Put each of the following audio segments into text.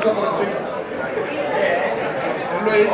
pasa por encima. Ponlo ahí.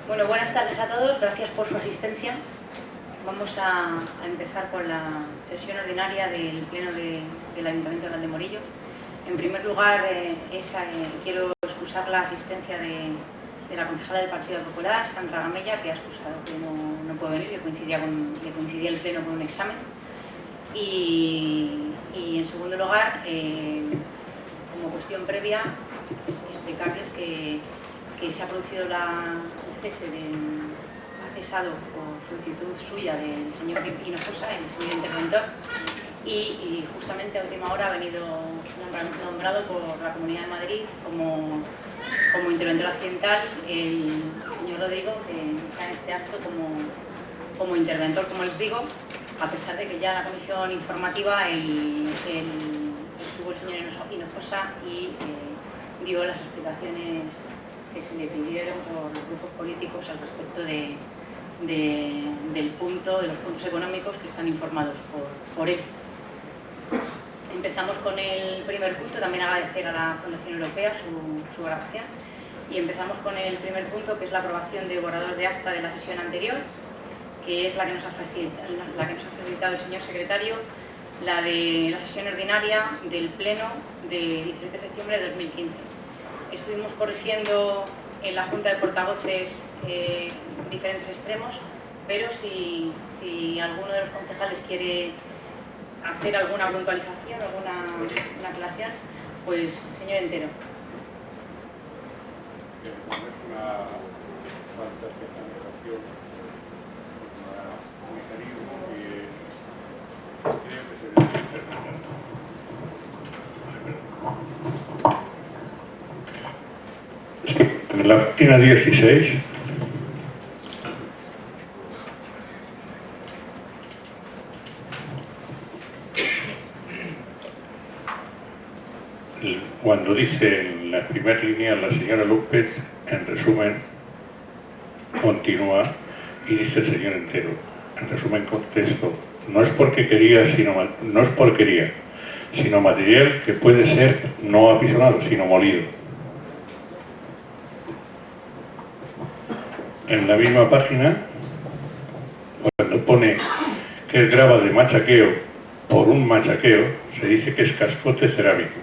Bueno, buenas tardes a todos, gracias por su asistencia. Vamos a empezar con la sesión ordinaria del Pleno del Ayuntamiento de Valdemorillo. En primer lugar, quiero excusar la asistencia de la concejala del Partido Popular, Sandra Gamella, que ha excusado que no puede venir, que coincidía el Pleno con un examen. Y en segundo lugar, como cuestión previa, explicarles que que se ha producido el cese ha cesado por solicitud suya del señor Hinojosa, el señor interventor, y justamente a última hora ha venido nombrado por la Comunidad de Madrid como interventor accidental el señor Rodrigo, que está en este acto como interventor, como les digo, a pesar de que ya en la comisión informativa estuvo el señor Hinojosa y dio las explicaciones que se le pidieron por los grupos políticos al respecto de los puntos económicos que están informados por él. Empezamos con el primer punto, también agradecer a la Fundación Europea su grabación, y empezamos con el primer punto, que es la aprobación de borrador de acta de la sesión anterior, que es la que nos ha facilitado el señor secretario, la de la sesión ordinaria del Pleno de 17 de septiembre de 2015. Estuvimos corrigiendo en la Junta de Portavoces diferentes extremos, pero si alguno de los concejales quiere hacer alguna puntualización, alguna aclaración, pues señor Entero. Es una fantástica generación, un mecanismo que creo que se debe interpretar. En la página 16 cuando dice en la primera línea la señora López, en resumen, continúa y dice el señor Entero, en resumen contesto, no es porquería, sino material que puede ser no apisonado, sino molido. En la misma página, cuando pone que es grava de machaqueo por un machaqueo, se dice que es cascote cerámico,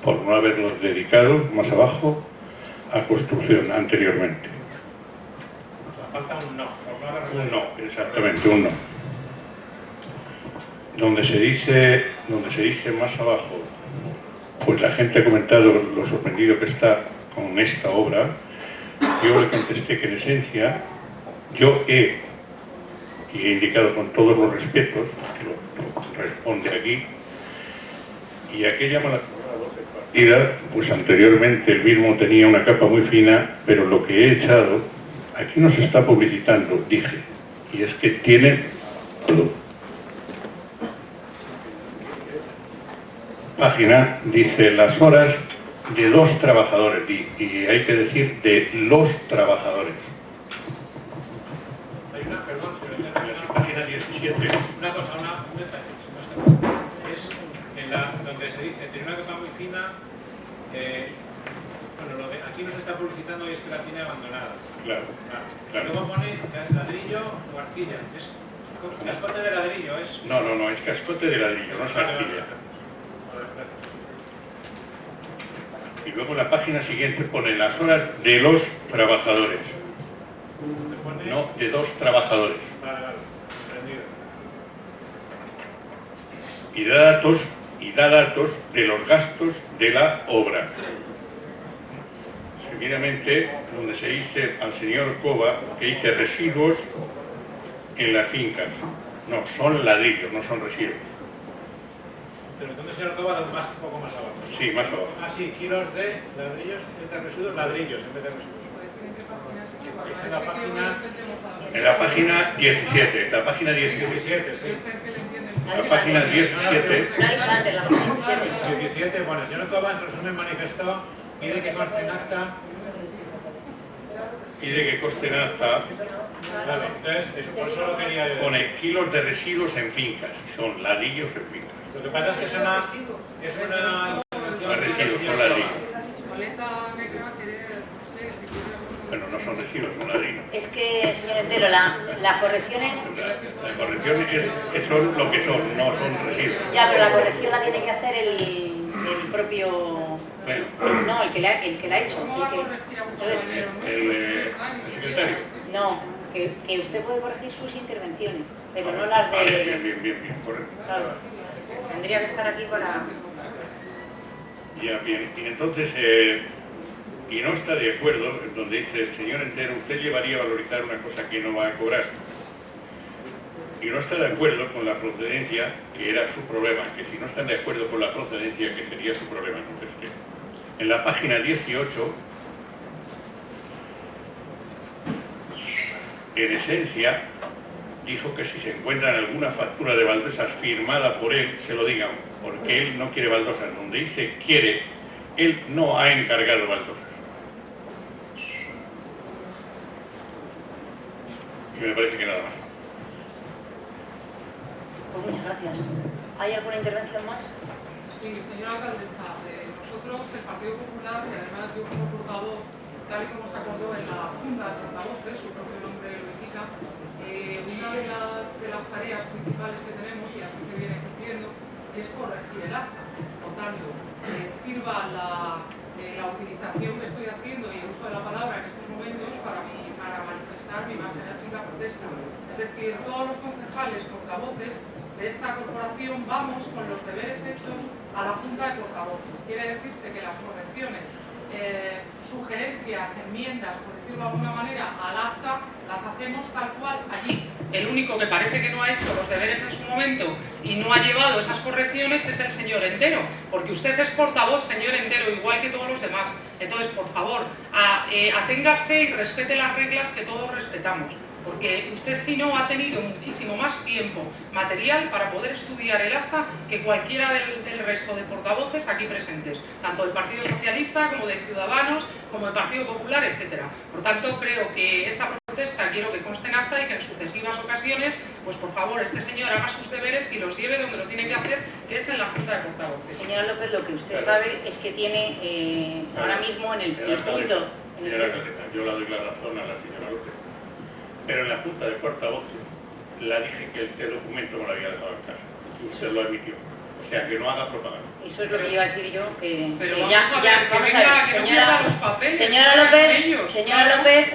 por no haberlo dedicado más abajo a construcción anteriormente. Falta un no. Un no, exactamente, un no. Donde se dice más abajo, pues la gente ha comentado lo sorprendido que está con esta obra. Yo le contesté que en esencia yo he indicado con todos los respetos, que lo responde aquí, y aquella mala partida, pues anteriormente el mismo tenía una capa muy fina, pero lo que he echado, aquí no se está publicitando, dije, y es que tiene todo. Página dice las horas de 2 trabajadores, y hay que decir de los trabajadores. Hay una, perdón, En la página 17. una cosa, es en donde se dice, tiene una capa muy fina, bueno, aquí no se está publicitando y es que la tiene abandonada. Claro. Luego pone ladrillo o arcilla, es cascote de ladrillo, es... No, es cascote de ladrillo, no es arcilla. Y luego en la página siguiente pone las horas de los trabajadores. No, de 2 trabajadores. Vale, entendido. Y da datos de los gastos de la obra. Seguidamente, donde se dice al señor Cova que dice residuos en las fincas. No, son ladrillos, no son residuos. Pero entonces se acaba un poco más abajo. Sí, más abajo. Ah, sí, kilos de ladrillos, de residuos, ladrillos en vez de residuos. Es en la página... En la página 17, la página 17. 17, sí. La página 17. No hay frase, la página 17. 17, bueno, el señor Coba en resumen manifestó, pide que conste en acta. Pide que conste en acta. Vale, entonces, por eso lo quería yo. Pone kilos de residuos en fincas, son ladrillos en fincas. Lo que pasa es que es una Los residuos son ladrillos. Bueno, no son residuos, son ladrillos. Es que, señor Entero, la corrección es... La corrección son lo que son, no son residuos. Ya, pero la corrección la tiene que hacer el propio... Bueno, No, el que la ha hecho. el secretario. No, que usted puede corregir sus intervenciones, pero no las de... Vale, bien, correcto. Claro, tendría que estar aquí para... Ya, bien. Y entonces, y no está de acuerdo, en donde dice, señor Entero, usted llevaría a valorizar una cosa que no va a cobrar. Y no está de acuerdo con la procedencia, que era su problema, que si no están de acuerdo con la procedencia, que sería su problema, contesté. En la página 18, en esencia, dijo que si se encuentran alguna factura de baldosas firmada por él, se lo digan, porque él no quiere baldosas. Donde dice quiere, él no ha encargado baldosas. Y me parece que nada más. Pues muchas gracias. ¿Hay alguna intervención más? Sí, señora alcaldesa, nosotros, el Partido Popular, y además yo como portavoz, tal y como se acordó en la Junta de Portavoces, su propio nombre lo indica, una de las tareas principales que tenemos, y así se viene cumpliendo, es corregir el acta. Por tanto, sirva la utilización que estoy haciendo y el uso de la palabra en estos momentos para manifestar mi más enérgica protesta. Es decir, todos los concejales portavoces de esta corporación vamos con los deberes hechos a la Junta de Portavoces. Quiere decirse que las correcciones, sugerencias, enmiendas, por decirlo de alguna manera, al acta, las hacemos tal cual allí. El único que parece que no ha hecho los deberes en su momento y no ha llevado esas correcciones es el señor Entero, porque usted es portavoz, señor Entero, igual que todos los demás. Entonces, por favor, aténgase y respete las reglas que todos respetamos, porque usted, si no, ha tenido muchísimo más tiempo material para poder estudiar el acta que cualquiera del resto de portavoces aquí presentes, tanto del Partido Socialista como de Ciudadanos, como del Partido Popular, etc. Por tanto, creo que esta protesta quiero que conste en acta y que en sucesivas ocasiones, pues por favor, este señor haga sus deberes y los lleve donde lo tiene que hacer, que es en la Junta de Portavoces. Señora López, lo que usted sabe es que tiene ahora mismo en el punto... Señora alcaldesa, yo le doy la razón a la señora López. Pero en la Junta de Portavoces la dije que este documento no lo había dejado en casa. Y usted lo admitió. O sea, que no haga propaganda. Eso es lo que iba a decir yo, que Pero que vamos a ver, que venga, que no pierda los papeles. Señora López, señora López,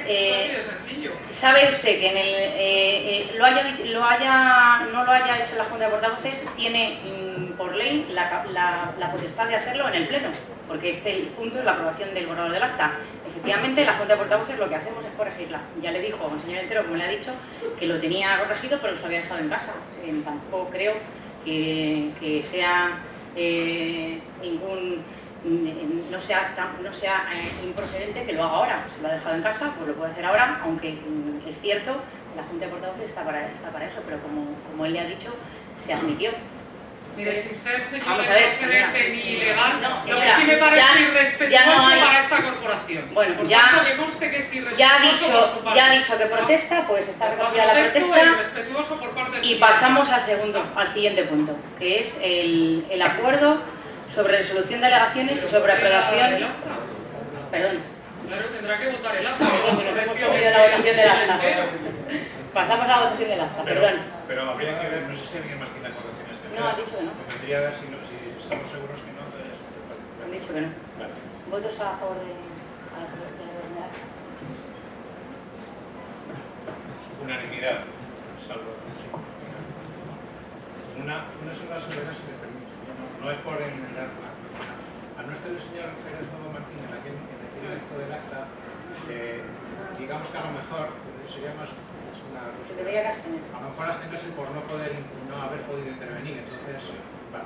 ¿sabe usted que en no lo haya hecho la Junta de Portavoces, tiene por ley la potestad de hacerlo en el Pleno? Porque este punto es la aprobación del borrador del acta. Efectivamente, la Junta de Portavoces lo que hacemos es corregirla. Ya le dijo al señor Entero, como le ha dicho, que lo tenía corregido, pero lo había dejado en casa. Tampoco creo que sea no sea improcedente que lo haga ahora. Si lo ha dejado en casa, pues lo puede hacer ahora, aunque es cierto, la Junta de Portavoces está para eso, pero como él le ha dicho, se admitió. Mire, sin ser señora Vamos a ver, improcedente ni ilegal, no, lo señora, que sí me parece irrespetuoso hay... para esta corporación. Bueno, por ya, tanto, que conste que es irrespetuoso ya ha dicho que protesta, pues está recogida la protesta por parte del y pasamos al siguiente punto, que es el acuerdo sobre resolución de alegaciones y sobre aprobación... Perdón. Claro, tendrá que votar el acta. Perdón, que nos hemos comido la votación del acta. Pasamos a la votación del acta, perdón. Pero habría que ver, no sé si alguien más tiene correcciones que hacer. No, ha dicho que no. Tendría que ver si estamos seguros que no. Han dicho que no. Vale. ¿Votos a favor de la verdad? Unanimidad, salvo. Una sola soledad, si me permite. No es por enmendar. A no estar el señor Jerez Martín en aquel acto del acta, digamos que a lo mejor sería más una... Se debería abstener. A lo mejor abstenerse por no haber podido intervenir, entonces, vale.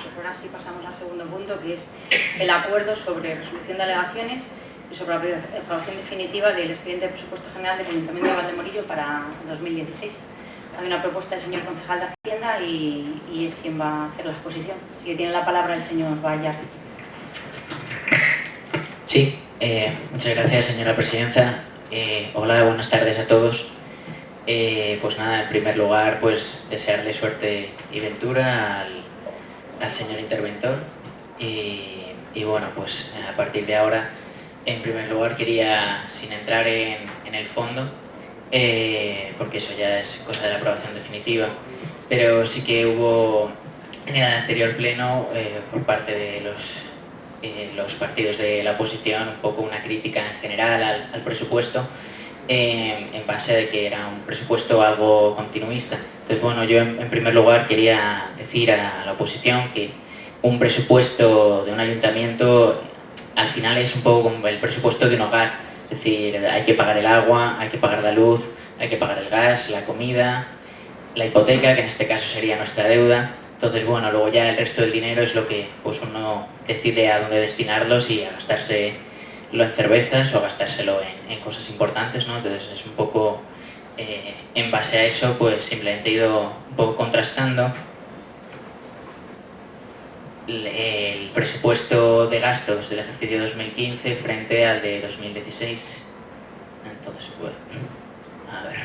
Pues ahora sí pasamos al segundo punto, que es el acuerdo sobre resolución de alegaciones y sobre la aprobación definitiva del expediente de presupuesto general del Ayuntamiento de Valdemorillo para 2016. Hay una propuesta del señor concejal de Hacienda y es quien va a hacer la exposición. Así que tiene la palabra el señor Bayar. Sí, muchas gracias, señora presidenta. Hola, buenas tardes a todos. Pues nada, en primer lugar, pues desearle suerte y ventura al señor interventor. Y bueno, pues a partir de ahora, en primer lugar, quería, sin entrar en el fondo, porque eso ya es cosa de la aprobación definitiva, pero sí que hubo en el anterior pleno, por parte de los partidos de la oposición, un poco una crítica en general al presupuesto, en base de que era un presupuesto algo continuista. Entonces, bueno, yo en primer lugar quería decir a la oposición que un presupuesto de un ayuntamiento al final es un poco como el presupuesto de un hogar. Es decir, hay que pagar el agua, hay que pagar la luz, hay que pagar el gas, la comida, la hipoteca, que en este caso sería nuestra deuda. Entonces, bueno, luego ya el resto del dinero es lo que pues uno decide a dónde destinarlo, si a gastárselo en cervezas o a gastárselo en cosas importantes, ¿no? Entonces es un poco, en base a eso, pues simplemente he ido un poco contrastando el presupuesto de gastos del ejercicio 2015 frente al de 2016. Entonces, bueno, a ver.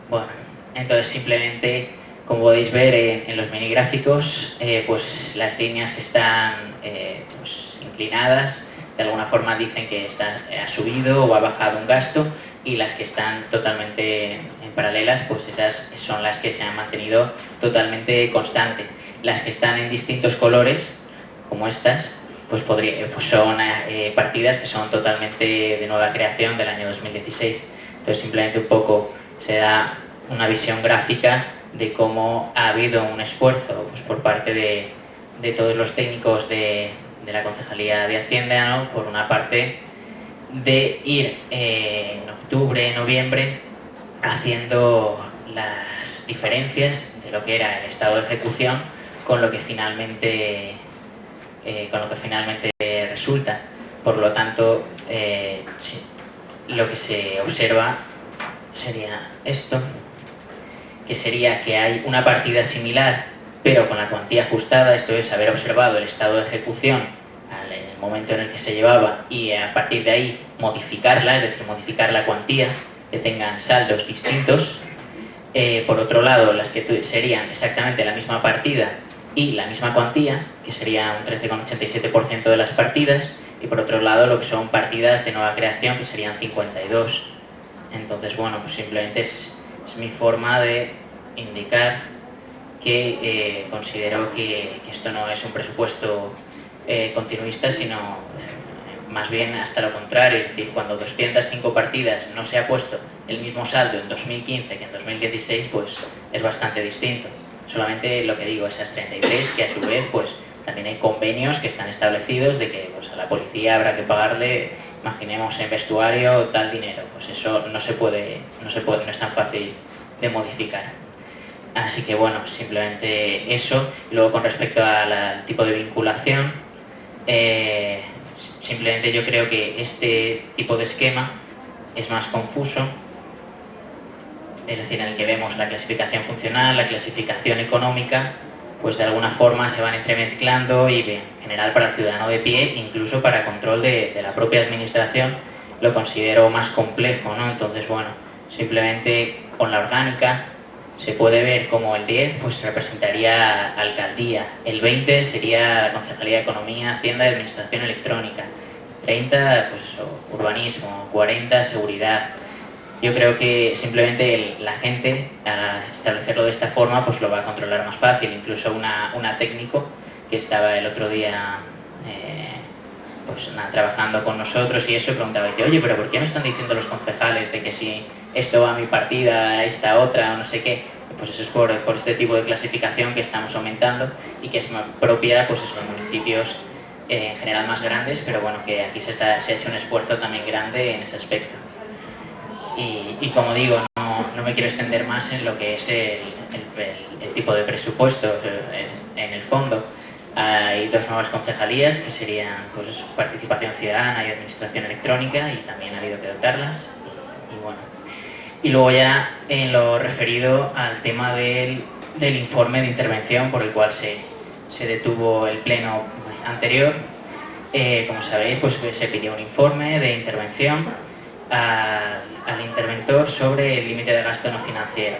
Bueno, entonces simplemente, como podéis ver en los minigráficos, pues las líneas que están pues inclinadas de alguna forma dicen que ha subido o ha bajado un gasto, y las que están totalmente en paralelas, pues esas son las que se han mantenido totalmente constantes. Las que están en distintos colores, como estas, pues son partidas que son totalmente de nueva creación del año 2016. Entonces simplemente un poco se da una visión gráfica de cómo ha habido un esfuerzo pues, por parte de todos los técnicos de la Concejalía de Hacienda, ¿no? Por una parte, de ir en octubre, noviembre, haciendo las diferencias de lo que era el estado de ejecución con lo que finalmente resulta. Por lo tanto, sí, lo que se observa sería esto, que sería que hay una partida similar pero con la cuantía ajustada, esto es haber observado el estado de ejecución en el momento en el que se llevaba y a partir de ahí modificarla, es decir, modificar la cuantía, que tengan saldos distintos. Por otro lado, las que serían exactamente la misma partida y la misma cuantía, que sería un 13,87% de las partidas, y por otro lado lo que son partidas de nueva creación, que serían 52. Entonces, bueno, pues simplemente es mi forma de indicar que considero que esto no es un presupuesto continuista, sino más bien hasta lo contrario. Es decir, cuando 205 partidas no se ha puesto el mismo saldo en 2015 que en 2016, pues es bastante distinto. Solamente lo que digo, esas 33, que a su vez pues también hay convenios que están establecidos de que pues, a la policía habrá que pagarle, imaginemos en vestuario, tal dinero. Pues eso no es tan fácil de modificar. Así que bueno, simplemente eso. Luego con respecto al tipo de vinculación, simplemente yo creo que este tipo de esquema es más confuso. Es decir, en el que vemos la clasificación funcional, la clasificación económica, pues de alguna forma se van entremezclando y en general para el ciudadano de pie, incluso para control de la propia administración, lo considero más complejo, ¿no? Entonces, bueno, simplemente con la orgánica se puede ver como el 10 pues representaría alcaldía, el 20 sería la Concejalía de Economía, Hacienda y Administración Electrónica, 30 pues eso, urbanismo, 40 seguridad. Yo creo que simplemente la gente, al establecerlo de esta forma, pues lo va a controlar más fácil. Incluso una técnico que estaba el otro día pues, trabajando con nosotros y eso, preguntaba, dice, oye, pero ¿por qué me están diciendo los concejales de que si esto va a mi partida, esta otra, o no sé qué? Pues eso es por este tipo de clasificación que estamos aumentando y que es propia pues, de municipios en general más grandes, pero bueno, que aquí se ha hecho un esfuerzo también grande en ese aspecto. Y como digo, no me quiero extender más en lo que es el tipo de presupuesto. En el fondo hay dos nuevas concejalías que serían pues, participación ciudadana y administración electrónica, y también ha habido que dotarlas. Y bueno, y luego ya en lo referido al tema del informe de intervención por el cual se detuvo el pleno anterior, como sabéis, pues se pidió un informe de intervención al interventor sobre el límite de gasto no financiero.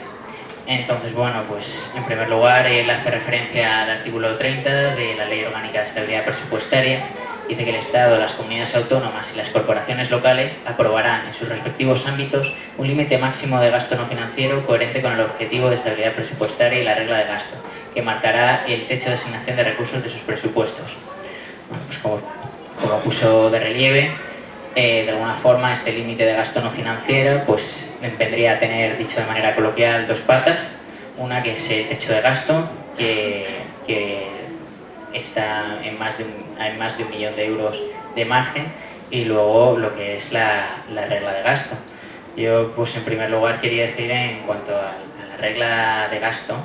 Entonces, bueno, pues en primer lugar él hace referencia al artículo 30 de la Ley Orgánica de Estabilidad Presupuestaria. Dice que el Estado, las comunidades autónomas y las corporaciones locales aprobarán en sus respectivos ámbitos un límite máximo de gasto no financiero coherente con el objetivo de estabilidad presupuestaria y la regla de gasto, que marcará el techo de asignación de recursos de sus presupuestos. Bueno, pues como puso de relieve, de alguna forma este límite de gasto no financiero pues vendría a tener, dicho de manera coloquial, dos patas. Una que es el techo de gasto, que está en más de un millón de euros de margen, y luego lo que es la regla de gasto. Yo, pues en primer lugar, quería decir en cuanto a la regla de gasto,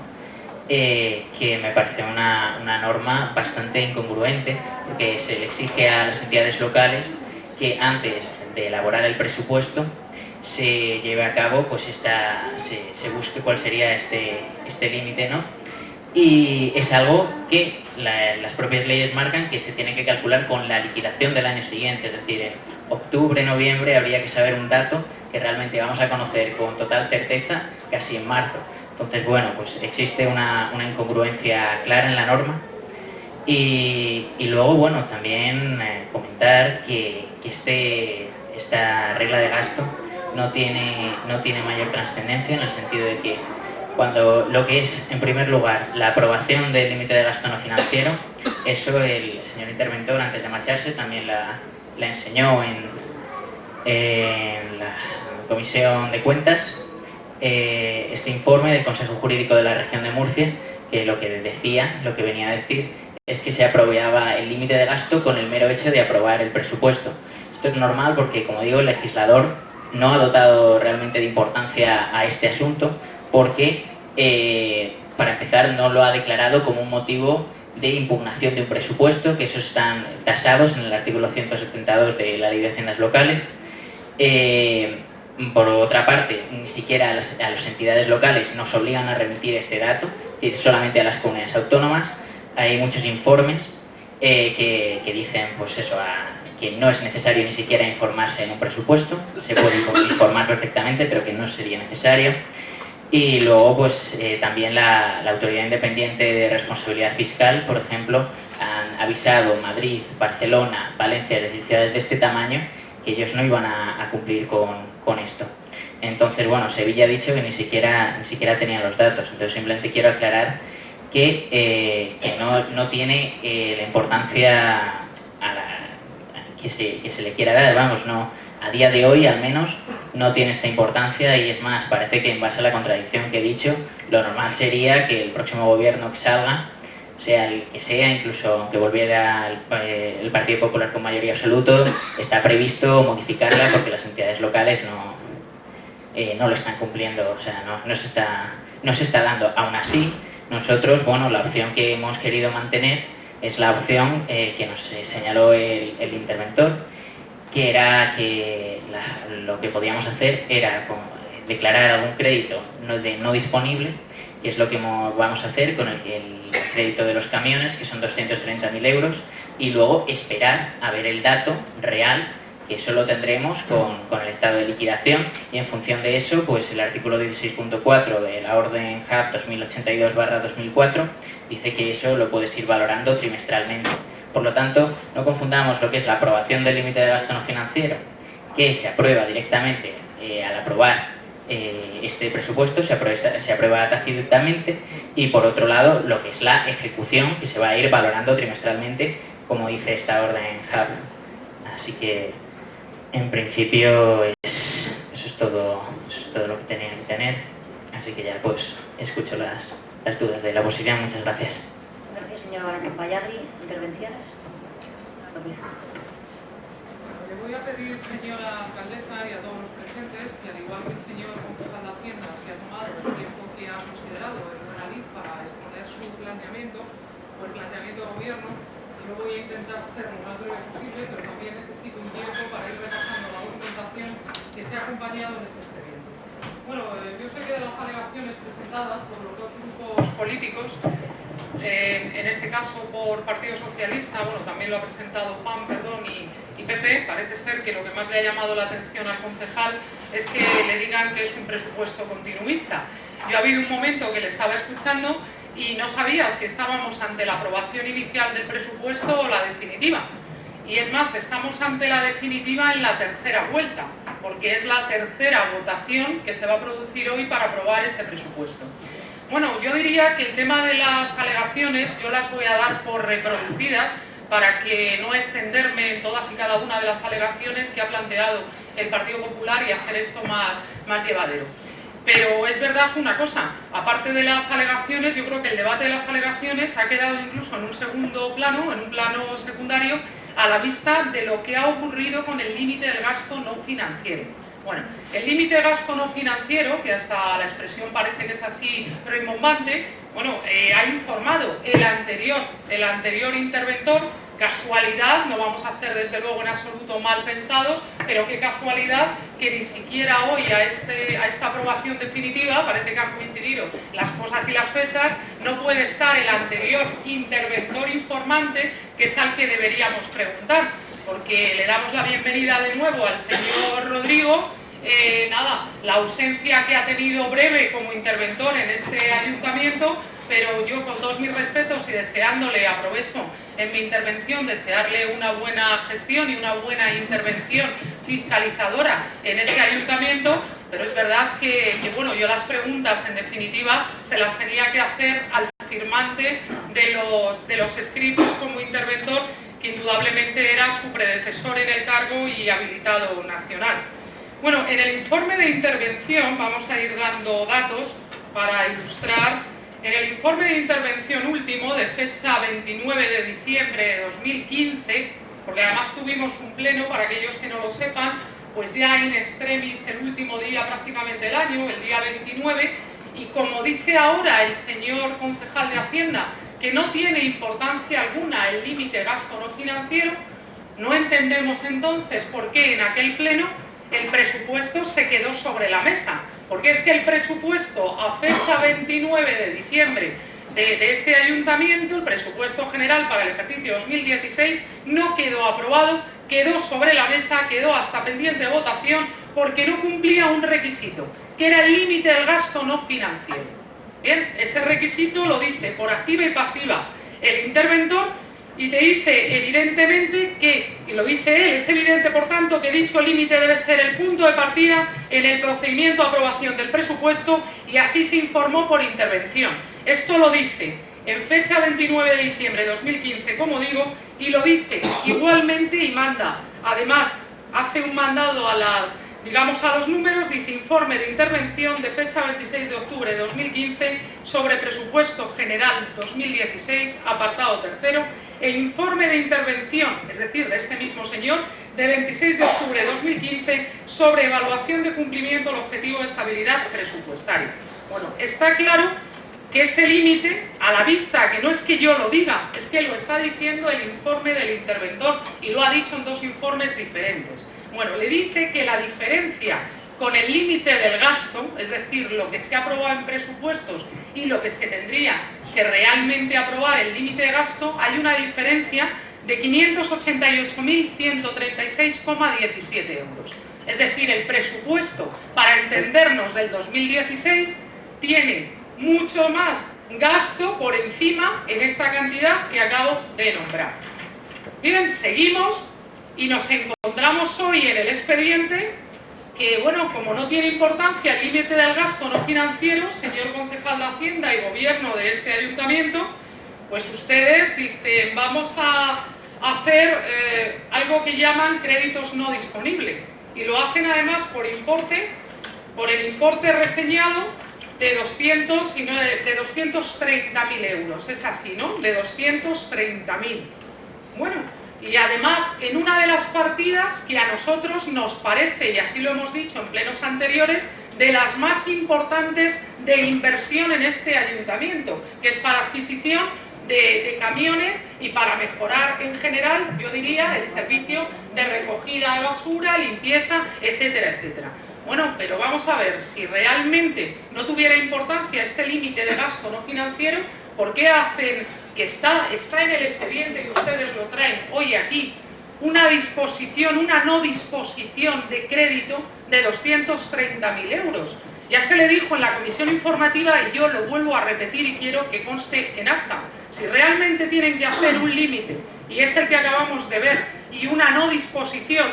que me parece una norma bastante incongruente, porque se le exige a las entidades locales que antes de elaborar el presupuesto se lleve a cabo, pues se busque cuál sería este límite, ¿no? Y es algo que las propias leyes marcan que se tiene que calcular con la liquidación del año siguiente, es decir, en octubre, noviembre habría que saber un dato que realmente vamos a conocer con total certeza casi en marzo. Entonces, bueno, pues existe una incongruencia clara en la norma. Y luego, bueno, también comentar que esta regla de gasto no tiene mayor trascendencia, en el sentido de que cuando lo que es, en primer lugar, la aprobación del límite de gasto no financiero, eso el señor interventor, antes de marcharse, también la enseñó en la Comisión de Cuentas, este informe del Consejo Jurídico de la Región de Murcia, que lo que venía a decir es que se aprobaba el límite de gasto con el mero hecho de aprobar el presupuesto. Esto es normal porque, como digo, el legislador no ha dotado realmente de importancia a este asunto, porque, para empezar, no lo ha declarado como un motivo de impugnación de un presupuesto, que esos están tasados en el artículo 172 de la Ley de Haciendas Locales. Por otra parte, ni siquiera a las entidades locales nos obligan a remitir este dato, es decir, solamente a las comunidades autónomas. Hay muchos informes que dicen, pues eso, que no es necesario ni siquiera informarse en un presupuesto, se puede informar perfectamente, pero que no sería necesario. Y luego, pues también la Autoridad Independiente de Responsabilidad Fiscal, por ejemplo, han avisado Madrid, Barcelona, Valencia, es decir, ciudades de este tamaño, que ellos no iban a cumplir con esto. Entonces, bueno, Sevilla ha dicho que ni siquiera tenían los datos. Entonces, simplemente quiero aclarar que no tiene la importancia que se le quiera dar, vamos, no, a día de hoy al menos no tiene esta importancia, y es más, parece que en base a la contradicción que he dicho, lo normal sería que el próximo gobierno que salga, sea el que sea, incluso aunque volviera el Partido Popular con mayoría absoluta, está previsto modificarla porque las entidades locales no lo están cumpliendo, o sea, no se está dando. Aún así, nosotros, bueno, la opción que hemos querido mantener es la opción que nos señaló el interventor, que era que lo que podíamos hacer era declarar algún crédito no disponible, que es lo que vamos a hacer con el crédito de los camiones, que son 230.000 euros, y luego esperar a ver el dato real, que eso lo tendremos con el estado de liquidación, y en función de eso, pues el artículo 16.4 de la orden HAP 2082/2004 dice que eso lo puedes ir valorando trimestralmente. Por lo tanto, no confundamos lo que es la aprobación del límite de gasto no financiero, que se aprueba directamente al aprobar este presupuesto, se aprueba tácitamente, y por otro lado, lo que es la ejecución, que se va a ir valorando trimestralmente, como dice esta orden HAP. Así que, en principio, eso es todo lo que tenía que tener. Así que ya, pues, escucho las dudas de la oposición. Muchas gracias. Gracias, señora Bayagui. ¿Intervenciones? Le voy a pedir, señora alcaldesa, y a todos los presentes, que al igual que el señor concejal de Hacienda se ha tomado el tiempo que ha considerado en una ley para exponer su planteamiento o el planteamiento del gobierno, yo voy a intentar ser lo más breve posible, pero también necesito un tiempo para ir repasando la documentación que se ha acompañado en este expediente. Bueno, yo sé que de las alegaciones presentadas por los dos grupos políticos, en este caso por Partido Socialista, bueno, también lo ha presentado PAN, y PP, parece ser que lo que más le ha llamado la atención al concejal es que le digan que es un presupuesto continuista. Yo ha habido un momento que le estaba escuchando y no sabía si estábamos ante la aprobación inicial del presupuesto o la definitiva. Y es más, estamos ante la definitiva en la tercera vuelta, porque es la tercera votación que se va a producir hoy para aprobar este presupuesto. Bueno, yo diría que el tema de las alegaciones yo las voy a dar por reproducidas para que no extenderme en todas y cada una de las alegaciones que ha planteado el Partido Popular y hacer esto más llevadero. Pero es verdad una cosa, aparte de las alegaciones, yo creo que el debate de las alegaciones ha quedado incluso en un segundo plano, en un plano secundario, a la vista de lo que ha ocurrido con el límite del gasto no financiero. Bueno, el límite de gasto no financiero, que hasta la expresión parece que es así rimbombante, bueno, ha informado el anterior interventor. Casualidad, no vamos a ser desde luego en absoluto mal pensados, pero qué casualidad que ni siquiera hoy a esta aprobación definitiva, parece que han coincidido las cosas y las fechas, no puede estar el anterior interventor informante, que es al que deberíamos preguntar, porque le damos la bienvenida de nuevo al señor Rodrigo. La ausencia que ha tenido breve como interventor en este ayuntamiento, pero yo con todos mis respetos y deseándole, aprovecho en mi intervención, desearle una buena gestión y una buena intervención fiscalizadora en este ayuntamiento, pero es verdad que bueno, yo las preguntas en definitiva se las tenía que hacer al firmante de los escritos como interventor, que indudablemente era su predecesor en el cargo y habilitado nacional. Bueno, en el informe de intervención vamos a ir dando datos para ilustrar. En el informe de intervención último, de fecha 29 de diciembre de 2015, porque además tuvimos un pleno, para aquellos que no lo sepan, pues ya in extremis el último día prácticamente del año, el día 29, y como dice ahora el señor concejal de Hacienda, que no tiene importancia alguna el límite gasto no financiero, no entendemos entonces por qué en aquel pleno el presupuesto se quedó sobre la mesa. Porque es que el presupuesto a fecha 29 de diciembre de este ayuntamiento, el presupuesto general para el ejercicio 2016, no quedó aprobado, quedó sobre la mesa, quedó hasta pendiente de votación, porque no cumplía un requisito, que era el límite del gasto no financiero. Bien, ese requisito lo dice por activa y pasiva el interventor, y te dice evidentemente que, y lo dice él, es evidente por tanto que dicho límite debe ser el punto de partida en el procedimiento de aprobación del presupuesto, y así se informó por intervención. Esto lo dice en fecha 29 de diciembre de 2015, como digo, y lo dice igualmente y manda, además hace un mandado a los números, dice informe de intervención de fecha 26 de octubre de 2015 sobre presupuesto general 2016, apartado tercero, e informe de intervención, es decir, de este mismo señor, de 26 de octubre de 2015 sobre evaluación de cumplimiento del objetivo de estabilidad presupuestaria. Bueno, está claro que ese límite, a la vista, que no es que yo lo diga, es que lo está diciendo el informe del interventor, y lo ha dicho en dos informes diferentes. Bueno, le dice que la diferencia con el límite del gasto, es decir, lo que se ha aprobado en presupuestos y lo que se tendría que realmente aprobar el límite de gasto, hay una diferencia de 588.136,17 euros. Es decir, el presupuesto, para entendernos, del 2016 tiene mucho más gasto por encima en esta cantidad que acabo de nombrar. Bien, seguimos y nos encontramos hoy en el expediente que, bueno, como no tiene importancia el límite del gasto no financiero, señor concejal de Hacienda y gobierno de este ayuntamiento, pues ustedes dicen, vamos a hacer algo que llaman créditos no disponibles, y lo hacen además por el importe reseñado de 230.000 euros, es así, ¿no? De 230.000. Bueno, y además en una de las partidas que a nosotros nos parece, y así lo hemos dicho en plenos anteriores, de las más importantes de inversión en este ayuntamiento, que es para adquisición de camiones y para mejorar en general, yo diría, el servicio de recogida de basura, limpieza, etcétera, etcétera. Bueno, pero vamos a ver, si realmente no tuviera importancia este límite de gasto no financiero, ¿por qué hacen, que está en el expediente y ustedes lo traen hoy aquí, una no disposición de crédito de 230.000 euros? Ya se le dijo en la comisión informativa, y yo lo vuelvo a repetir y quiero que conste en acta, si realmente tienen que hacer un límite, y es el que acabamos de ver, y una no disposición,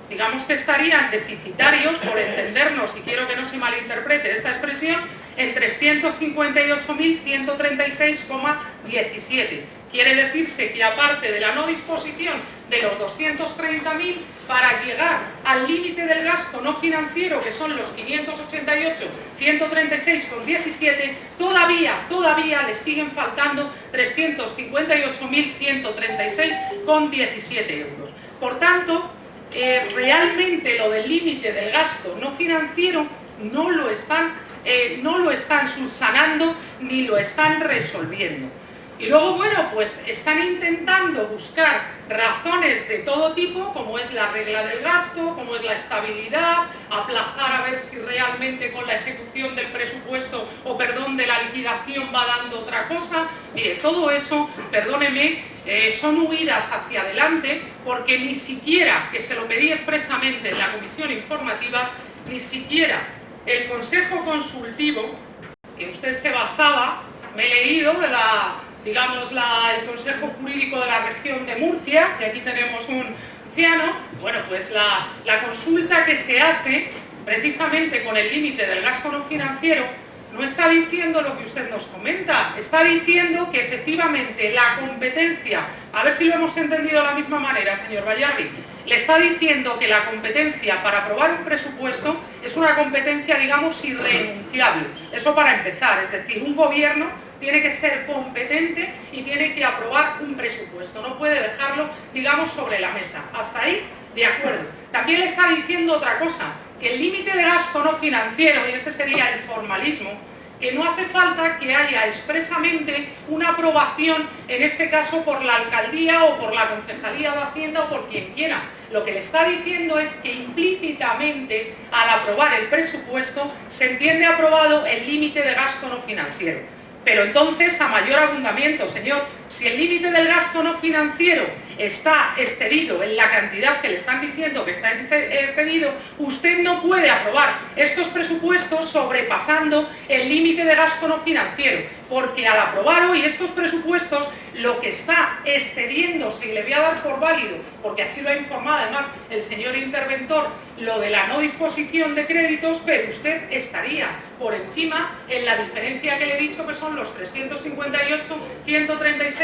digamos que estarían deficitarios, por entendernos, y quiero que no se malinterprete esta expresión, en 358.136,17. Quiere decirse que aparte de la no disposición de los 230.000, para llegar al límite del gasto gasto no financiero, que son los 588.136,17, todavía le siguen faltando 358.136,17 euros. Por tanto, realmente lo del límite del gasto no financiero no lo están subsanando ni lo están resolviendo. Y luego, bueno, pues están intentando buscar razones de todo tipo, como es la regla del gasto, como es la estabilidad, aplazar a ver si realmente con la ejecución del presupuesto, de la liquidación va dando otra cosa. Mire, todo eso, perdóneme, son huidas hacia adelante, porque ni siquiera, que se lo pedí expresamente en la comisión informativa, ni siquiera el Consejo Consultivo, que usted se basaba, me he leído el Consejo Jurídico de la Región de Murcia, que aquí tenemos un anciano, bueno, pues la consulta que se hace precisamente con el límite del gasto no financiero no está diciendo lo que usted nos comenta, está diciendo que efectivamente la competencia, a ver si lo hemos entendido de la misma manera, señor Bayarri, le está diciendo que la competencia para aprobar un presupuesto es una competencia, digamos, irrenunciable. Eso para empezar, es decir, un gobierno tiene que ser competente y tiene que aprobar un presupuesto, no puede dejarlo, digamos, sobre la mesa. Hasta ahí, de acuerdo. También le está diciendo otra cosa, que el límite de gasto no financiero, y ese sería el formalismo, que no hace falta que haya expresamente una aprobación, en este caso por la alcaldía o por la concejalía de Hacienda o por quien quiera. Lo que le está diciendo es que implícitamente, al aprobar el presupuesto, se entiende aprobado el límite de gasto no financiero. Pero entonces, a mayor abundamiento, señor, si el límite del gasto no financiero está excedido en la cantidad que le están diciendo que está excedido, usted no puede aprobar estos presupuestos sobrepasando el límite de gasto no financiero, porque al aprobar hoy estos presupuestos, lo que está excediéndose, y le voy a dar por válido, porque así lo ha informado además el señor interventor, lo de la no disposición de créditos, pero usted estaría por encima en la diferencia que le he dicho, que son los 358.136,17.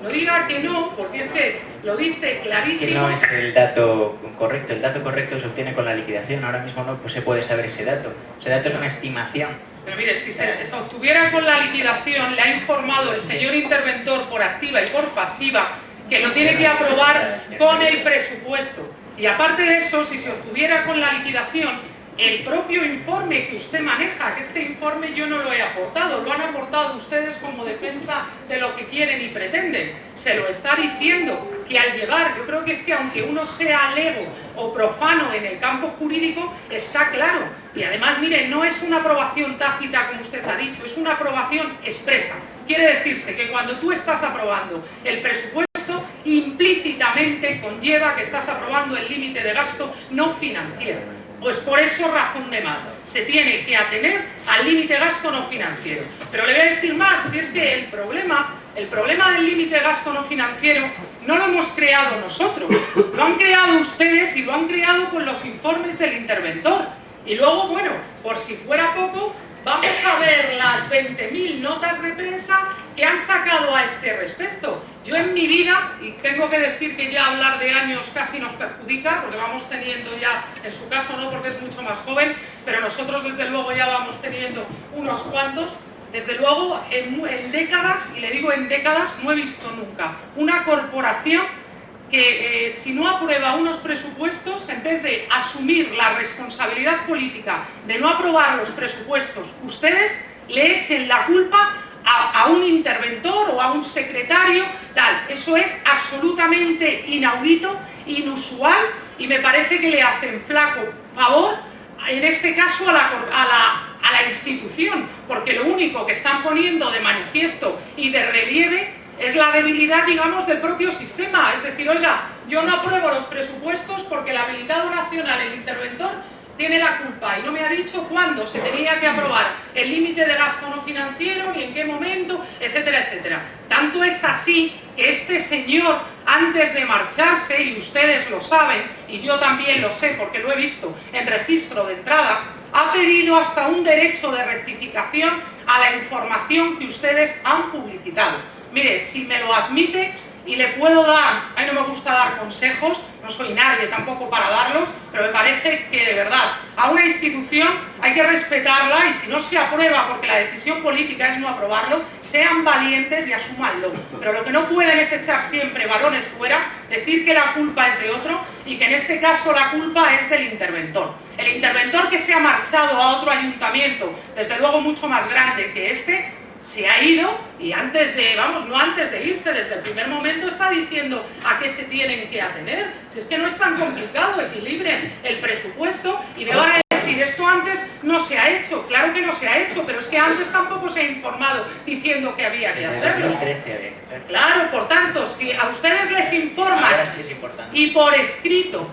No diga que no, porque es que lo dice clarísimo. Que no es el dato correcto se obtiene con la liquidación, ahora mismo no se puede saber ese dato es una estimación. Pero mire, si se obtuviera con la liquidación, le ha informado el señor interventor por activa y por pasiva que lo tiene que aprobar con el presupuesto. Y aparte de eso, si se obtuviera con la liquidación, el propio informe que usted maneja, que este informe yo no lo he aportado, lo han aportado ustedes como defensa de lo que quieren y pretenden, se lo está diciendo, que al llevar, yo creo que es que aunque uno sea lego o profano en el campo jurídico, está claro. Y además, mire, no es una aprobación tácita como usted ha dicho, es una aprobación expresa. Quiere decirse que cuando tú estás aprobando el presupuesto, implícitamente conlleva que estás aprobando el límite de gasto no financiero. Pues por eso, razón de más, se tiene que atener al límite de gasto no financiero. Pero le voy a decir más, si es que el problema del límite de gasto no financiero no lo hemos creado nosotros, lo han creado ustedes y lo han creado con los informes del interventor. Y luego, bueno, por si fuera poco, vamos a ver las 20.000 notas de prensa que han sacado a este respecto. Yo en mi vida, y tengo que decir que ya hablar de años casi nos perjudica, porque vamos teniendo ya, en su caso no porque es mucho más joven, pero nosotros desde luego ya vamos teniendo unos cuantos, desde luego en décadas, y le digo en décadas, no he visto nunca una corporación que si no aprueba unos presupuestos, en vez de asumir la responsabilidad política de no aprobar los presupuestos, ustedes le echen la culpa a un interventor o a un secretario, tal. Eso es absolutamente inaudito, inusual, y me parece que le hacen flaco favor, en este caso, a la institución, porque lo único que están poniendo de manifiesto y de relieve es la debilidad, digamos, del propio sistema. Es decir, oiga, yo no apruebo los presupuestos porque el habilitado nacional, el interventor, tiene la culpa y no me ha dicho cuándo se tenía que aprobar el límite de gasto no financiero, ni en qué momento, etcétera, etcétera. Tanto es así que este señor, antes de marcharse, y ustedes lo saben, y yo también lo sé porque lo he visto en registro de entrada, ha pedido hasta un derecho de rectificación a la información que ustedes han publicitado. Mire, si me lo admite, y le puedo dar, a mí no me gusta dar consejos, no soy nadie tampoco para darlos, pero me parece que de verdad a una institución hay que respetarla y si no se aprueba porque la decisión política es no aprobarlo, sean valientes y asúmanlo. Pero lo que no pueden es echar siempre balones fuera, decir que la culpa es de otro y que en este caso la culpa es del interventor. El interventor que se ha marchado a otro ayuntamiento, desde luego mucho más grande que este, se ha ido y antes de, vamos, no antes de irse, desde el primer momento está diciendo a qué se tienen que atener. Si es que no es tan complicado, equilibren el presupuesto y me van a decir, esto antes no se ha hecho. Claro que no se ha hecho, pero es que antes tampoco se ha informado diciendo que había que hacerlo. Claro, por tanto, si a ustedes les informan y por escrito,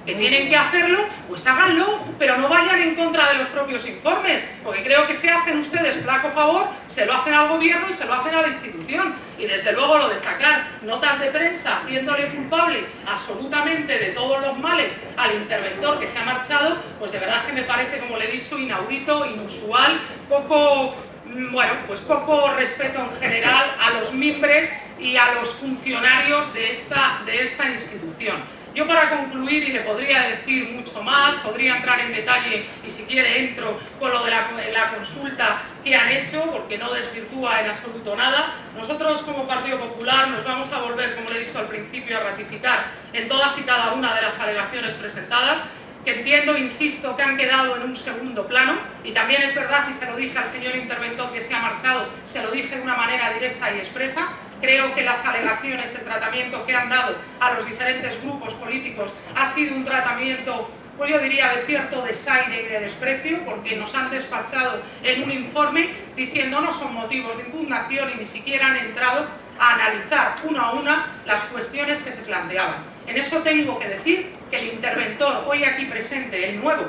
que tienen que hacerlo, pues háganlo, pero no vayan en contra de los propios informes, porque creo que se hacen ustedes flaco favor, se lo hacen al gobierno y se lo hacen a la institución. Y desde luego lo de sacar notas de prensa haciéndole culpable absolutamente de todos los males al interventor que se ha marchado, pues de verdad que me parece, como le he dicho, inaudito, inusual, poco, bueno, pues poco respeto en general a los mimbres y a los funcionarios de esta institución. Yo para concluir, y le podría decir mucho más, podría entrar en detalle y si quiere entro con lo de la consulta que han hecho, porque no desvirtúa en absoluto nada. Nosotros como Partido Popular nos vamos a volver, como le he dicho al principio, a ratificar en todas y cada una de las alegaciones presentadas, que entiendo, insisto, que han quedado en un segundo plano, y también es verdad, y se lo dije al señor interventor que se ha marchado, se lo dije de una manera directa y expresa. Creo que las alegaciones, el tratamiento que han dado a los diferentes grupos políticos ha sido un tratamiento, pues yo diría, de cierto desaire y de desprecio, porque nos han despachado en un informe diciendo no son motivos de impugnación y ni siquiera han entrado a analizar una a una las cuestiones que se planteaban. En eso tengo que decir que el interventor hoy aquí presente, el nuevo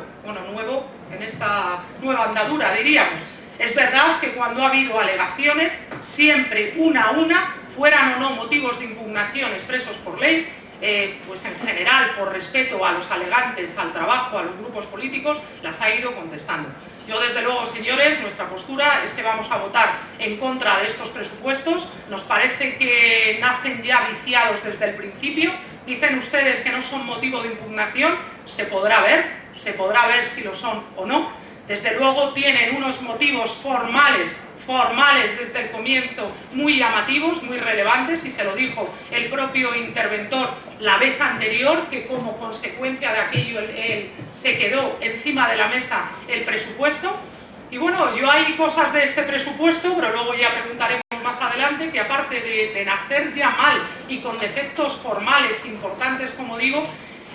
en esta nueva andadura diríamos, es verdad que cuando ha habido alegaciones, siempre una a una, fueran o no motivos de impugnación expresos por ley, pues en general por respeto a los alegantes, al trabajo, a los grupos políticos, las ha ido contestando. Yo desde luego, señores, nuestra postura es que vamos a votar en contra de estos presupuestos. Nos parece que nacen ya viciados desde el principio. Dicen ustedes que no son motivo de impugnación, se podrá ver si lo son o no. Desde luego tienen unos motivos formales desde el comienzo muy llamativos, muy relevantes, y se lo dijo el propio interventor la vez anterior, que como consecuencia de aquello él se quedó encima de la mesa el presupuesto. Y bueno, yo hay cosas de este presupuesto, pero luego ya preguntaremos más adelante, que aparte de nacer ya mal y con defectos formales importantes, como digo,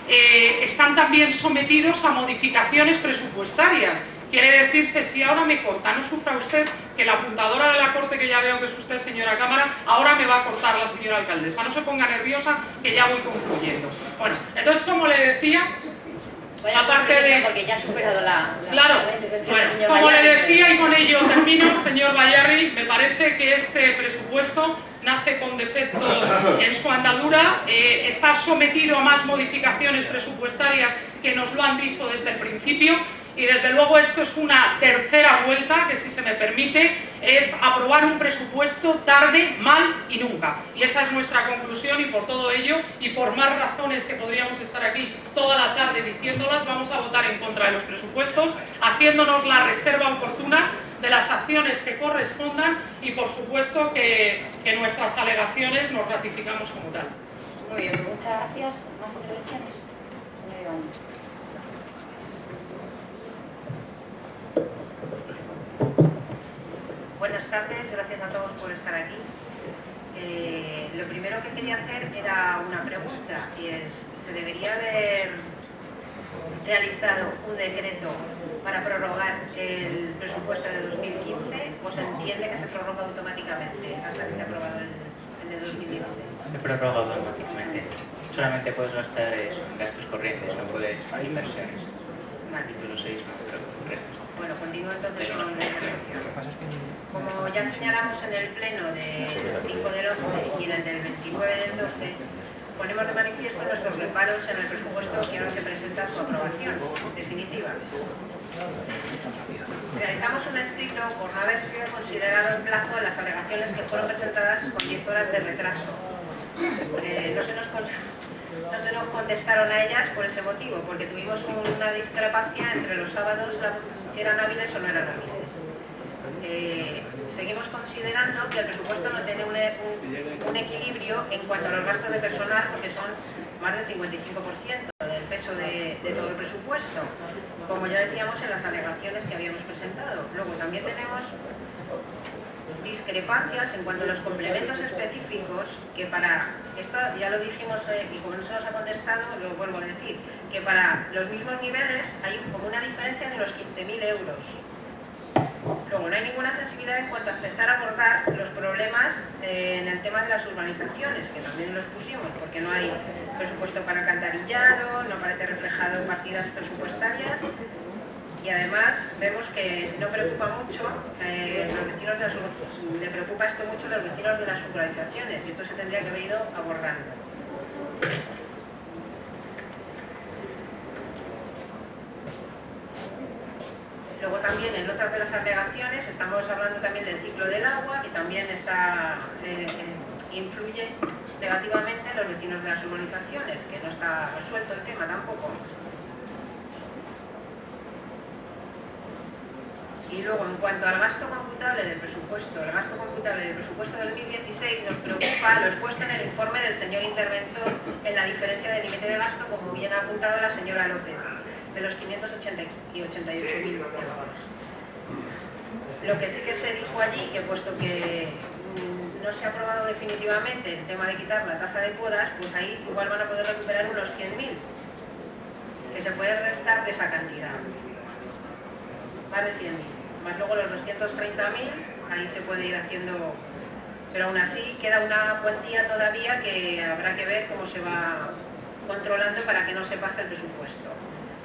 están también sometidos a modificaciones presupuestarias. Quiere decirse, si ahora me corta, no sufra usted que la apuntadora de la corte, que ya veo que es usted, señora Cámara, ahora me va a cortar la señora alcaldesa. No se ponga nerviosa, que ya voy concluyendo. Bueno, entonces, como le decía, aparte de... Porque ya ha superado la Claro, bueno, como le decía, y con ello termino, señor Bayarri, me parece que este presupuesto nace con defectos en su andadura, está sometido a más modificaciones presupuestarias que nos lo han dicho desde el principio. Y desde luego esto es una tercera vuelta que, si se me permite, es aprobar un presupuesto tarde, mal y nunca. Y esa es nuestra conclusión, y por todo ello, y por más razones que podríamos estar aquí toda la tarde diciéndolas, vamos a votar en contra de los presupuestos, haciéndonos la reserva oportuna de las acciones que correspondan y, por supuesto, que nuestras alegaciones nos ratificamos como tal. Muy bien, muchas gracias. ¿Más intervenciones? Buenas tardes, gracias a todos por estar aquí. Lo primero que quería hacer era una pregunta, y es, ¿se debería haber realizado un decreto para prorrogar el presupuesto de 2015 o se entiende que se prorroga automáticamente hasta que se ha aprobado el de 2019? Se prorroga automáticamente. Solamente puedes gastar eso, en gastos corrientes, no puedes inversiones. Vale. Título 6 no, pero corrientes. Bueno, continúo entonces con la intervención. Como ya señalamos en el pleno del 5 del 11 y en el del 29 del 12, ponemos de manifiesto nuestros reparos en el presupuesto que ahora se presenta a su aprobación. Definitivamente definitiva. Realizamos un escrito por no haber sido considerado en plazo en las alegaciones que fueron presentadas con 10 horas de retraso. No se nos contestaron a ellas por ese motivo, porque tuvimos una discrepancia entre los sábados si eran hábiles o no eran hábiles. Seguimos considerando que el presupuesto no tiene un equilibrio en cuanto a los gastos de personal, porque son más del 55% del peso de todo el presupuesto, como ya decíamos en las alegaciones que habíamos presentado. Luego también tenemos discrepancias en cuanto a los complementos específicos, que para esto ya lo dijimos y como no se nos ha contestado, lo vuelvo a decir, que para los mismos niveles hay como una diferencia de los 15.000 euros. Luego, no hay ninguna sensibilidad en cuanto a empezar a abordar los problemas en el tema de las urbanizaciones, que también los pusimos, porque no hay presupuesto para alcantarillado, no aparece reflejado en partidas presupuestarias, y además vemos que no preocupa mucho, los vecinos le preocupa esto mucho a los vecinos de las urbanizaciones, y esto se tendría que haber ido abordando. Luego también en otras de las alegaciones estamos hablando también del ciclo del agua, que también influye negativamente en los vecinos de las urbanizaciones, que no está resuelto el tema tampoco. Y luego, en cuanto al gasto computable del presupuesto, el gasto computable del presupuesto del 2016 nos preocupa lo expuesto en el informe del señor interventor en la diferencia del límite de gasto, como bien ha apuntado la señora López, de los 588.000 euros. Lo que sí que se dijo allí, que puesto que no se ha aprobado definitivamente el tema de quitar la tasa de podas, pues ahí igual van a poder recuperar unos 100.000, que se puede restar de esa cantidad, más de 100.000, más luego los 230.000, ahí se puede ir haciendo, pero aún así queda una cuantía todavía que habrá que ver cómo se va controlando para que no se pase el presupuesto.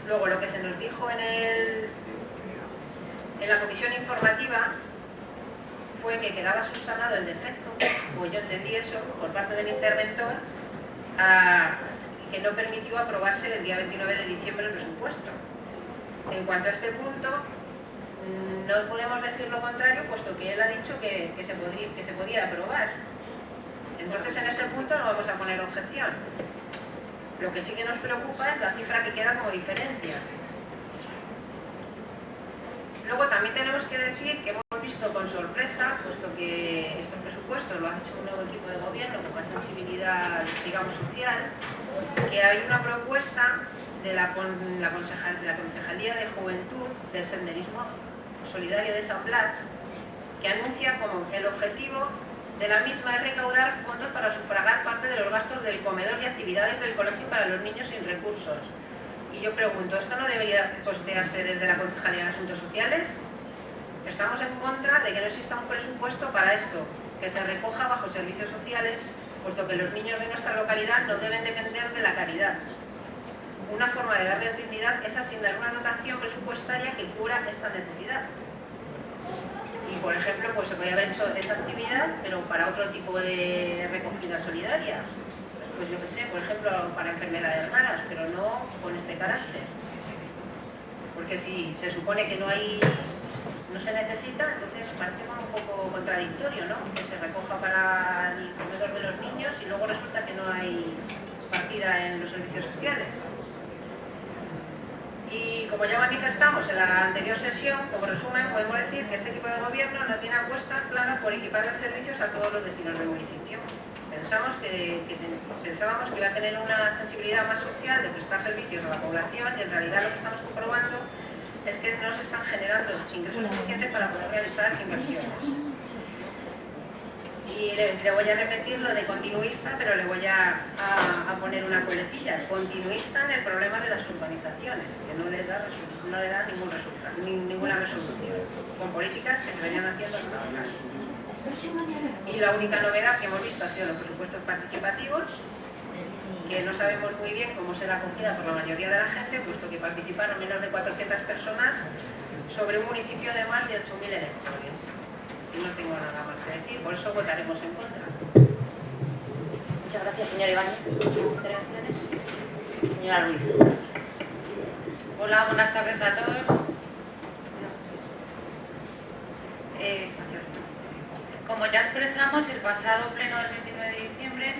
Luego, lo que se nos dijo en la comisión informativa fue que quedaba subsanado el defecto, pues yo entendí eso, por parte del interventor, que no permitió aprobarse el día 29 de diciembre el presupuesto. En cuanto a este punto, no podemos decir lo contrario, puesto que él ha dicho que se podía aprobar. Entonces, en este punto no vamos a poner objeción. Lo que sí que nos preocupa es la cifra que queda como diferencia. Luego también tenemos que decir que hemos visto con sorpresa, puesto que estos presupuestos lo ha hecho un nuevo equipo de gobierno con más sensibilidad, digamos, social, que hay una propuesta de la Concejalía de Juventud del Senderismo Solidario de San Blas, que anuncia como que el objetivo de la misma es recaudar fondos para sufragar parte de los gastos del comedor y actividades del colegio para los niños sin recursos. Y yo pregunto, ¿esto no debería costearse desde la Concejalía de Asuntos Sociales? Estamos en contra de que no exista un presupuesto para esto, que se recoja bajo servicios sociales, puesto que los niños de nuestra localidad no deben depender de la caridad. Una forma de darles dignidad es asignar una dotación presupuestaria que cubra esta necesidad. Y, por ejemplo, pues se podría haber hecho esa actividad, pero para otro tipo de recogida solidaria. Pues yo qué sé, por ejemplo, para enfermedades raras, pero no con este carácter. Porque si se supone que no se necesita, entonces parece como un poco contradictorio, ¿no? Que se recoja para el comedor de los niños y luego resulta que no hay partida en los servicios sociales. Y como ya manifestamos en la anterior sesión, como resumen, podemos decir que este equipo de gobierno no tiene apuesta clara por equipar los servicios a todos los vecinos del municipio. Pensábamos que iba a tener una sensibilidad más social de prestar servicios a la población, y en realidad lo que estamos comprobando es que no se están generando ingresos suficientes para poder realizar inversiones. Y le voy a repetir lo de continuista, pero le voy a poner una coletilla. Continuista en el problema de las urbanizaciones, que no le da ninguna resolución, con políticas que se venían haciendo hasta ahora. Y la única novedad que hemos visto ha sido los presupuestos participativos, que no sabemos muy bien cómo será acogida por la mayoría de la gente, puesto que participaron menos de 400 personas sobre un municipio de más de 8.000 electores. Y no tengo nada más que decir, por eso votaremos en contra. Muchas gracias, señor Ibáñez. ¿Intervenciones? Señora Ruiz. Hola, buenas tardes a todos. Como ya expresamos el pasado pleno del 29 de diciembre,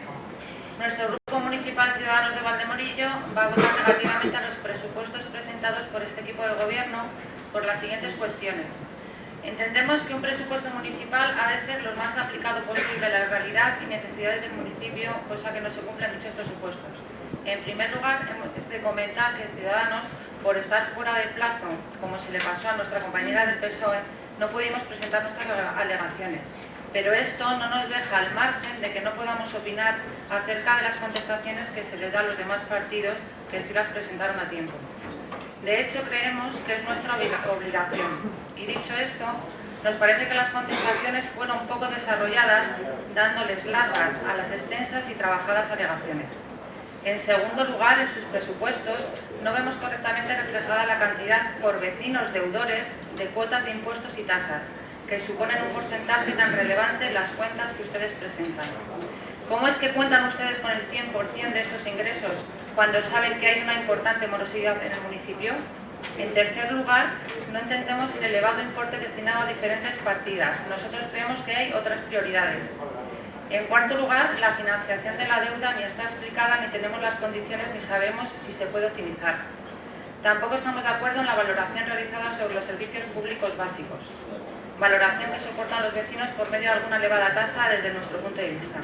nuestro Grupo Municipal Ciudadanos de Valdemorillo va a votar negativamente a los presupuestos presentados por este equipo de gobierno por las siguientes cuestiones. Entendemos que un presupuesto municipal ha de ser lo más aplicado posible a la realidad y necesidades del municipio, cosa que no se cumplen dichos presupuestos. En primer lugar, hemos de comentar que Ciudadanos, por estar fuera de plazo, como se le pasó a nuestra compañera del PSOE, no pudimos presentar nuestras alegaciones. Pero esto no nos deja al margen de que no podamos opinar acerca de las contestaciones que se les da a los demás partidos que sí las presentaron a tiempo. De hecho, creemos que es nuestra obligación. Y dicho esto, nos parece que las contestaciones fueron poco desarrolladas, dándoles largas a las extensas y trabajadas alegaciones. En segundo lugar, en sus presupuestos no vemos correctamente reflejada la cantidad por vecinos deudores de cuotas de impuestos y tasas, que suponen un porcentaje tan relevante en las cuentas que ustedes presentan. ¿Cómo es que cuentan ustedes con el 100% de estos ingresos cuando saben que hay una importante morosidad en el municipio? En tercer lugar, no entendemos el elevado importe destinado a diferentes partidas. Nosotros creemos que hay otras prioridades. En cuarto lugar, la financiación de la deuda ni está explicada, ni tenemos las condiciones, ni sabemos si se puede optimizar. Tampoco estamos de acuerdo en la valoración realizada sobre los servicios públicos básicos, valoración que soportan los vecinos por medio de alguna elevada tasa desde nuestro punto de vista.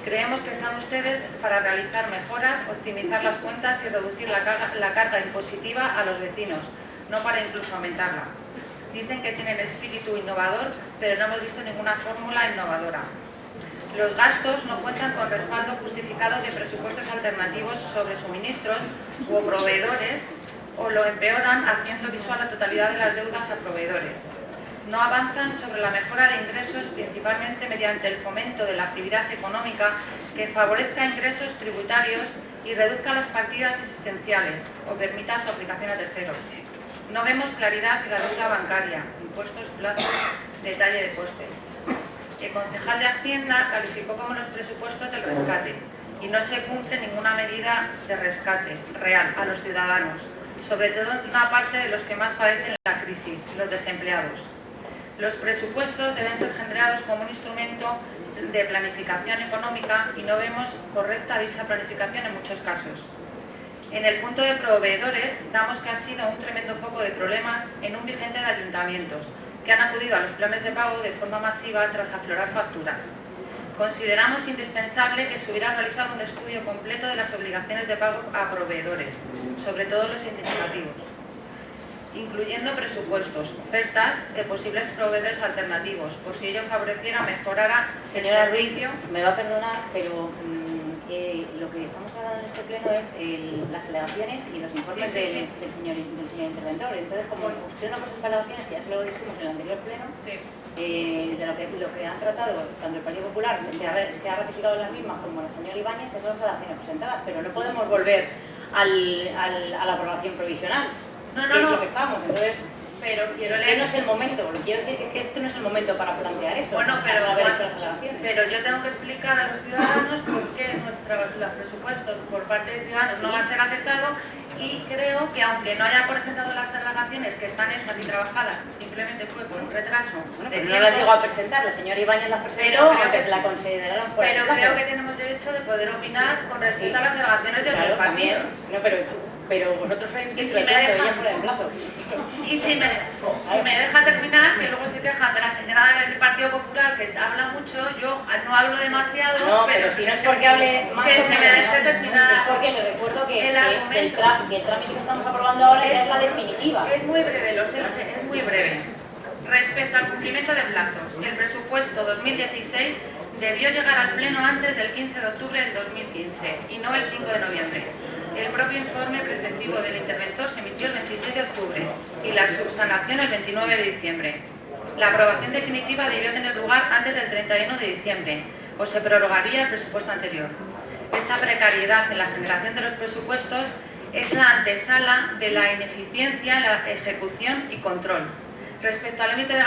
Creemos que están ustedes para realizar mejoras, optimizar las cuentas y reducir la carga impositiva a los vecinos, no para incluso aumentarla. Dicen que tienen espíritu innovador, pero no hemos visto ninguna fórmula innovadora. Los gastos no cuentan con respaldo justificado de presupuestos alternativos sobre suministros o proveedores, o lo empeoran haciendo visual la totalidad de las deudas a proveedores. No avanzan sobre la mejora de ingresos, principalmente mediante el fomento de la actividad económica que favorezca ingresos tributarios y reduzca las partidas existenciales o permita su aplicación a terceros. No vemos claridad en la deuda bancaria, impuestos, plazos, detalle de costes. El concejal de Hacienda calificó como los presupuestos del rescate y no se cumple ninguna medida de rescate real a los ciudadanos, sobre todo en una parte de los que más padecen la crisis, los desempleados. Los presupuestos deben ser generados como un instrumento de planificación económica y no vemos correcta dicha planificación en muchos casos. En el punto de proveedores, damos que ha sido un tremendo foco de problemas en un vigente de ayuntamientos, que han acudido a los planes de pago de forma masiva tras aflorar facturas. Consideramos indispensable que se hubiera realizado un estudio completo de las obligaciones de pago a proveedores, sobre todo los significativos, incluyendo presupuestos, ofertas de posibles proveedores alternativos, por si ello favoreciera, mejorara Señora el Ruiz, servicio. me va a perdonar, pero lo que estamos hablando en este pleno es las alegaciones y los informes Sí. del señor interventor. Entonces, como usted no presenta alegaciones, que ya se lo dijimos en el anterior pleno, Sí. de lo que han tratado tanto el Partido Popular, se ha ratificado en las mismas, como la señora Ibáñez, son las alegaciones presentadas, pero no podemos volver a la aprobación provisional. No, que es lo que estamos. Entonces, pero quiero este leer... no es el momento, lo que quiero decir es que este no es el momento para plantear eso. Bueno, pero, para haber hecho las alegaciones. pero yo tengo que explicar a los ciudadanos por qué los presupuestos por parte de Ciudadanos no van a ser aceptados, y creo que aunque no haya presentado las alegaciones que están hechas y trabajadas, simplemente fue por un retraso. Bueno, de pero no las tiempo, llegó a presentar, la señora Ibáñez las presentó, Pero creo aunque que- la consideraron fuera pero de plazo. creo que tenemos derecho de poder opinar con respecto a las alegaciones de Claro, otros también. partidos. No, pero vosotros sois Y si de me plazo, dejan- ella fuera de plazo. Y si me deja terminar, que luego se quejan de la señora del Partido Popular, que habla mucho, yo no hablo demasiado, No, pero si no es porque hable más que o se me menos, deje ¿no? terminar. Es porque le recuerdo que El el argumento. trámite que estamos aprobando ahora ya es la definitiva. Es muy breve, lo sé, es muy breve. Respecto al cumplimiento de plazos, el presupuesto 2016 debió llegar al Pleno antes del 15 de octubre del 2015 y no el 5 de noviembre. El propio informe preceptivo del interventor se emitió el 26 de octubre y la subsanación el 29 de diciembre. La aprobación definitiva debió tener lugar antes del 31 de diciembre o se prorrogaría el presupuesto anterior. Esta precariedad en la generación de los presupuestos es la antesala de la ineficiencia en la ejecución y control. Respecto al límite de